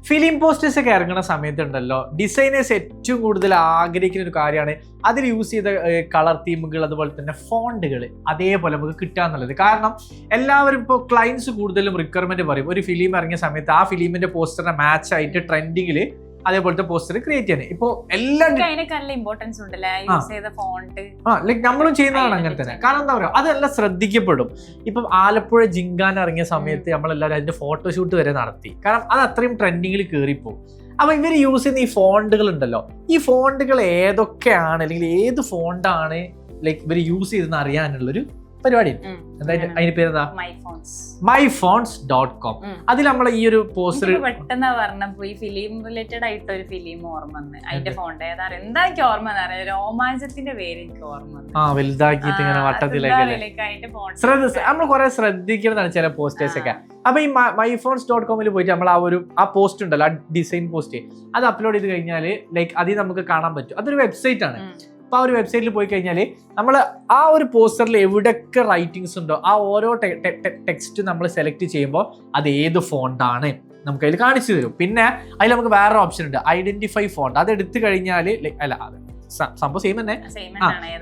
Film posters ഒക്കെ ഇറങ്ങുന്ന സമയത്തുണ്ടല്ലോ designers ഏറ്റവും കൂടുതൽ ആഗ്രഹിക്കുന്ന ഒരു കാര്യമാണ് അതിൽ യൂസ് ചെയ്ത കളർ തീമുകൾ അതുപോലെ തന്നെ ഫോണ്ടുകൾ അതേപോലെ നമുക്ക് കിട്ടുക എന്നുള്ളത്. കാരണം എല്ലാവരും ഇപ്പോൾ ക്ലയൻസ് കൂടുതലും റിക്വയർമെന്റ് പറയും ഒരു ഫിലിം ഇറങ്ങിയ സമയത്ത് ആ ഫിലിമിന്റെ പോസ്റ്ററിനെ മാച്ച് ആയിട്ട് ട്രെൻഡിങ്ങിൽ അതേപോലത്തെ പോസ്റ്റർ ക്രിയേറ്റ് ചെയ്യാൻ. ഇപ്പൊ എല്ലാം ലൈക് നമ്മളും ചെയ്യുന്നതാണ് അങ്ങനെ തന്നെ. കാരണം എന്താ പറയുക അതെല്ലാം ശ്രദ്ധിക്കപ്പെടും. ഇപ്പം ആലപ്പുഴ ജിങ്കാന ഇറങ്ങിയ സമയത്ത് നമ്മളെല്ലാവരും അതിന്റെ ഫോട്ടോഷൂട്ട് വരെ നടത്തി. കാരണം അത് അത്രയും ട്രെൻഡിങ്ങിൽ കയറിപ്പോകും. അപ്പൊ ഇവർ യൂസ് ചെയ്യുന്ന ഈ ഫോണ്ടുകൾ ഉണ്ടല്ലോ, ഈ ഫോണ്ടുകൾ ഏതൊക്കെയാണ് അല്ലെങ്കിൽ ഏത് ഫോണ്ടാണ് ലൈക്ക് ഇവർ യൂസ് ചെയ്തെന്ന് അറിയാനുള്ളൊരു പരിപാടി. എന്തായാലും അതിന്റെ പേരെന്താ myfonts.com. അതിൽ നമ്മൾ ഈ ഒരു പോസ്റ്റർ പെട്ടെന്ന് പറഞ്ഞപ്പോ ഈ ഫിലിം റിലേറ്റഡ് ആയിട്ട് ഒരു ഫിലിം ഓർമ്മ വന്ന് അതിന്റെ ഫോണ്ട് ഏതാ എന്താ എനിക്ക് ഓർമ്മ രോമാഞ്ചത്തിന്റെ പേര് എനിക്ക് ഓർമ്മ വലുതാക്കിയിട്ട് ഇങ്ങനെ വട്ടത്തിലേക്ക് നമ്മൾ കുറെ ശ്രദ്ധിക്കുന്നതാണ് ചില പോസ്റ്റേഴ്സ് ഒക്കെ. അപ്പൊ ഈ myfonts.com പോയിട്ട് നമ്മൾ ആ പോസ്റ്റ് ഉണ്ടല്ലോ, ആ ഡിസൈൻ പോസ്റ്റ് അത് അപ്ലോഡ് ചെയ്ത് കഴിഞ്ഞാല് ലൈക്ക് അതിൽ നമുക്ക് കാണാൻ പറ്റും. അതൊരു വെബ്സൈറ്റ് ആണ്. അപ്പൊ ആ ഒരു വെബ്സൈറ്റിൽ പോയി കഴിഞ്ഞാൽ നമ്മൾ ആ ഒരു പോസ്റ്ററിൽ എവിടെയൊക്കെ റൈറ്റിങ്സ് ഉണ്ടോ ആ ഓരോ ടെക്സ്റ്റ് നമ്മൾ സെലക്ട് ചെയ്യുമ്പോൾ അത് ഏത് ഫോണ്ടാണ് നമുക്ക് അതിൽ കാണിച്ചു തരും. പിന്നെ അതിൽ നമുക്ക് വേറെ ഓപ്ഷൻ ഉണ്ട്, ഐഡന്റിഫൈ ഫോണ്ട്. അത് എടുത്തു കഴിഞ്ഞാൽ അല്ല സംഭവം സെയിം തന്നെ,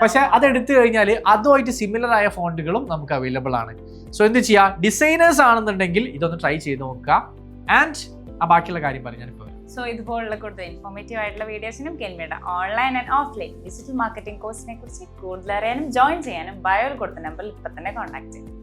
പക്ഷെ അത് എടുത്തു കഴിഞ്ഞാൽ അതുമായിട്ട് സിമിലർ ആയ ഫോണ്ടുകളും നമുക്ക് അവൈലബിൾ ആണ്. സോ എന്ത് ചെയ്യാം, ഡിസൈനേഴ്സ് ആണെന്നുണ്ടെങ്കിൽ ഇതൊന്ന് ട്രൈ ചെയ്ത് നോക്കുക. ആൻഡ് ആ ബാക്കിയുള്ള കാര്യം പറഞ്ഞു ഞാനിപ്പോൾ. സോ ഇതുപോലുള്ള കൂടുതൽ ഇൻഫോർമേറ്റീവ് ആയിട്ടുള്ള വീഡിയോസിനും കെൻവിയുടെ online and offline digital marketing കോഴ്സിനെ കുറിച്ച് കൂടുതൽ അറിയാനും ജോയിൻ ചെയ്യാനും ബയോയിൽ കൊടുത്ത നമ്പറിൽ ഇപ്പം തന്നെ കോൺടാക്ട് ചെയ്യും.